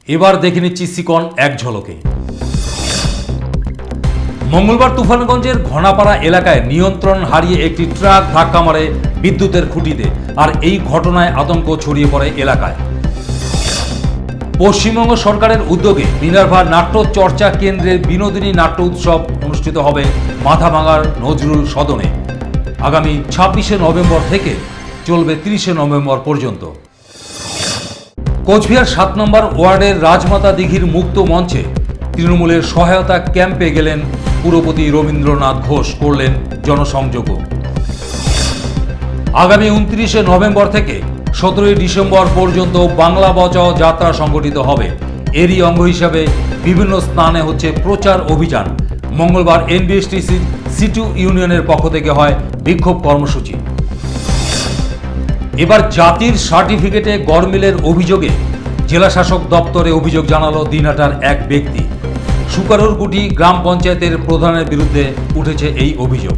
এবার দেখে নিচ্ছি সিকন এক ঝলকে। মঙ্গলবার তুফানগঞ্জের ঘনাপাড়া এলাকায় নিয়ন্ত্রণ হারিয়ে একটি ট্রাক ধাক্কা মারে বিদ্যুতের খুঁটিতে, আর এই ঘটনায় আতঙ্ক ছড়িয়ে পড়ে এলাকায়। পশ্চিমবঙ্গ সরকারের উদ্যোগে মিনার্ভা নাট্য চর্চা কেন্দ্রের বিনোদিনী নাট্য উৎসব অনুষ্ঠিত হবে মাথাভাঙার নজরুল সদনে। আগামী 26শে নভেম্বর থেকে চলবে 30শে নভেম্বর পর্যন্ত। কোচবিহার 7 নম্বর ওয়ার্ডের রাজমাতা দিঘির মুক্ত মঞ্চে তৃণমূলের সহায়তা ক্যাম্পে গেলেন পুরপতি রবীন্দ্রনাথ ঘোষ, করলেন জনসংযোগও। আগামী 29শে নভেম্বর থেকে 17ই ডিসেম্বর পর্যন্ত বাংলা বাঁচাও যাত্রা সংগঠিত হবে। এরই অঙ্গ হিসাবে বিভিন্ন স্থানে হচ্ছে প্রচার অভিযান। মঙ্গলবার এনবিএসটিসির সিটু ইউনিয়নের পক্ষ থেকে হয় বিক্ষোভ কর্মসূচি। এবার জাতির সার্টিফিকেটে গড়মিলের অভিযোগে জেলা শাসক দপ্তরে অভিযোগ জানালো দিনহাটার এক ব্যক্তি। সুকারুরকুটি গ্রাম পঞ্চায়েতের প্রধানের বিরুদ্ধে উঠেছে এই অভিযোগ।